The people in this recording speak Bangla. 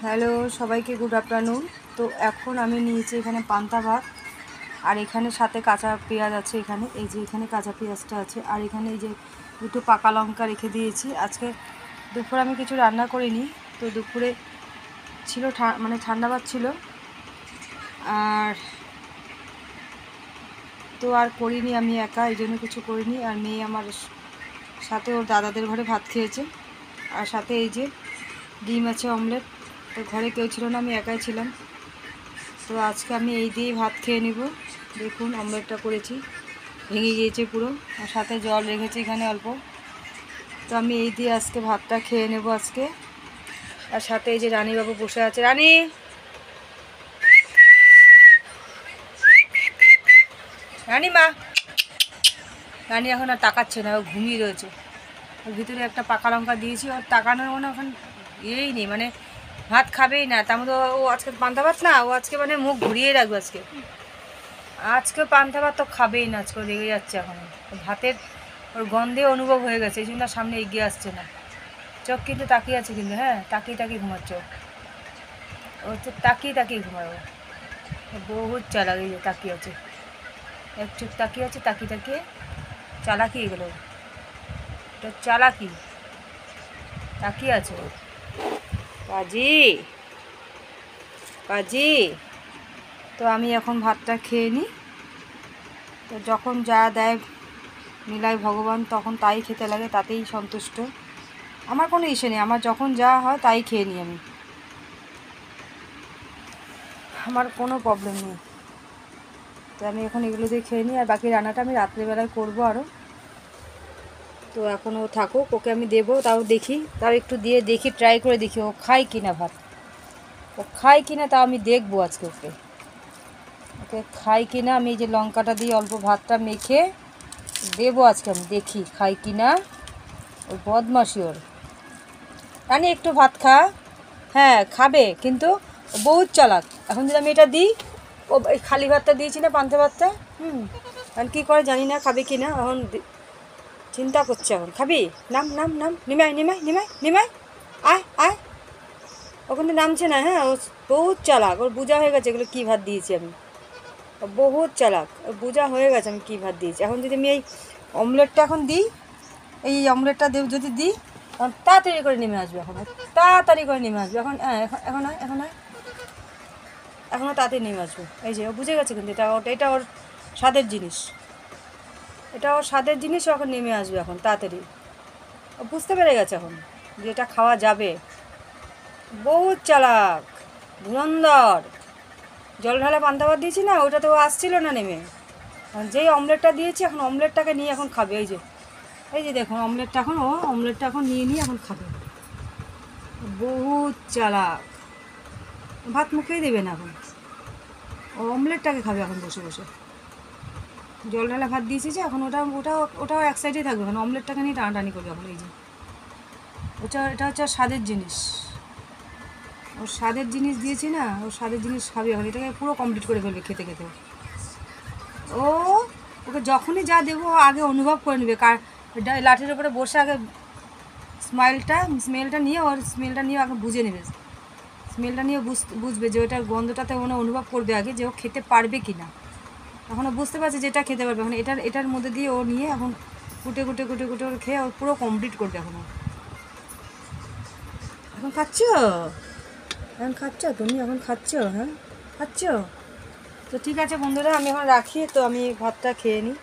হ্যালো সবাইকে গুড আফটারনুন। তো এখন আমি নিয়েছি এখানে পান্তা ভাত, আর এখানে সাথে কাঁচা পেঁয়াজ আছে। এখানে এই যে এখানে কাঁচা পেঁয়াজটা আছে, আর এখানে এই যে দুটো পাকা লঙ্কা রেখে দিয়েছি। আজকে দুপুরে আমি কিছু রান্না করিনি, তো দুপুরে ছিল মানে ঠান্ডা ভাত ছিল, আর তো আর করিনি আমি একা, এই জন্য কিছু করিনি। আর মেয়ে আমার সাথে ওর দাদাদের ঘরে ভাত খেয়েছে, আর সাথে এই যে ডিম আছে অমলেট। তো ঘরে কেউ ছিল না, আমি একাই ছিলাম। তো আজকে আমি এই দিয়েই ভাত খেয়ে নিব। দেখুন অমলেটটা করেছি, ভেঙে গিয়েছে পুরো, আর সাথে জল রেখেছি এখানে অল্প। তো আমি এই দিয়ে আজকে ভাতটা খেয়ে নেব আজকে। আর সাথে এই যে রানীবাবু বসে আছে। রানী, রানীমা। রানী এখন আর তাকাচ্ছে না, ও ঘুমিয়ে রয়েছে। ওর ভিতরে একটা পাকা লঙ্কা দিয়েছি, ওর তাকানোর মানে এখন ইয়েই নেই, মানে ভাত খাবেই না। তার মধ্যে ও আজকে পান্তা ভাত না, ও আজকে মানে মুখ ঘুরিয়ে রাখবে আজকে পান্তা ভাত তো খাবেই না, আজকে রেগে যাচ্ছে। এখন ভাতের ওর গন্ধে অনুভব হয়ে গেছে, এই জন্য সামনে এগিয়ে আসছে না। চোখ কিন্তু তাকিয়ে আছে, কিন্তু হ্যাঁ তাকিয়ে তাকিয়ে ঘুমাচ্ছে ও তো তাকিয়ে তাকিয়ে ঘুমায়। ও বহুত চালাক, এই যে তাকিয়ে আছে, এক চোখ তাকিয়ে আছে, তাকিয়ে তাকিয়ে চালাকি এগুলো, এটা চালাকি, তাকিয়ে আছে। কাজী কাজী। তো আমি এখন ভাতটা খেয়ে নিই। তো যখন যা দেয় মিলাই ভগবান, তখন তাই খেতে লাগে, তাতেই সন্তুষ্ট। আমার কোনো ইসে নেই, আমার যখন যা হয় তাই খেয়ে নিই আমি, আমার কোনো প্রবলেম নেই। তো আমি এখন এগুলো দিয়ে খেয়ে নিই, আর বাকি রান্নাটা আমি রাত্রেবেলায় করবো আরও। তো এখনও থাকুক, ওকে আমি দেবো, তাও দেখি, তাও একটু দিয়ে দেখি, ট্রাই করে দেখি ও খায় কিনা ভাত। ও খায় কিনা তাও আমি দেখবো আজকে, ওকে খাই কিনা। আমি এই যে লঙ্কাটা দিয়ে অল্প ভাতটা মেখে দেবো আজকে, আমি দেখি খাই কিনা। ওর বদমাশি ওর। রানি একটু ভাত খা। হ্যাঁ খাবে, কিন্তু বহুত চালাক। এখন যদি আমি এটা দিই, ও এই খালি ভাতটা দিয়েছি না, পান্তা ভাতটা, এখন কী করে জানি না, খাবে কি না। এখন চিন্তা করছে, এখন খাবি? নাম নাম নাম, নিমাই নিমাই নিমাই নিমাই, আয় আয়। ও কিন্তু নামছে না। হ্যাঁ ও বহুত চালাক, ওর বোঝা হয়ে গেছে এগুলো কী ভাত দিয়েছি আমি। বহুত চালাক, বোঝা হয়ে গেছে আমি কী ভাত দিয়েছি। এখন যদি আমি এই অমলেটটা এখন দিই, এই অমলেটটা যদি দিই, তখন তাড়াতাড়ি করে নেমে আসবে। এখন তাড়াতাড়ি করে নেমে আসবে, এখন এখন এখনও তাড়াতাড়ি নেমে আসবে। এই যে ও বুঝে গেছে, কিন্তু এটা ওর স্বাদের জিনিস, এটা ওর স্বাদের জিনিস। ও এখন নেমে আসবে এখন তাড়াতাড়ি, ও বুঝতে পেরে গেছে এখন যে এটা খাওয়া যাবে। বহুত চালাক, ধুরন্ধর। জল ঢালা পান্তা ভাত দিয়েছি না, ওটা তো ও আসছিল না নেমে। যেই অমলেটটা দিয়েছি, এখন অমলেটটাকে নিয়ে এখন খাবে। এই যে দেখুন অমলেটটা এখন নিয়ে এখন খাবে। বহুত চালাক, ভাত মুখেই দেবে না এখন, ও অমলেটটাকে খাবে এখন বসে বসে। জল ঢালা ভাত দিয়েছি যে, এখন ওটাও এক সাইডেই থাকবে, এখন অমলেটটাকে নিয়ে টানাটানি করবে এখন। এই যে এটা হচ্ছে স্বাদের জিনিস, ওর স্বাদের জিনিস দিয়েছি না, ওর স্বাদের জিনিস খাবে এখন। এটাকে পুরো কমপ্লিট করে ফেলবে খেতে খেতে। ওকে যখনই যা দেবো আগে অনুভব করে নেবে, লাঠির উপরে বসে আগে স্মেলটা নিয়ে আগে বুঝে নেবে। স্মেলটা নিয়ে বুঝবে যে ওটার গন্ধটাতে মনে অনুভব করবে আগে, যে ও খেতে পারবে কি না। এখনও বুঝতে পারছে যে এটা খেতে পারবে। এখন এটার মধ্যে দিয়ে ও নিয়ে এখন কুটে ওর খেয়ে ও পুরো কমপ্লিট করবে। এখন খাচ্ছ তুমি, এখন খাচ্ছ? হ্যাঁ খাচ্ছ। তো ঠিক আছে বন্ধুরা, আমি এখন রাখি। তো আমি ভাতটা খেয়ে নিই।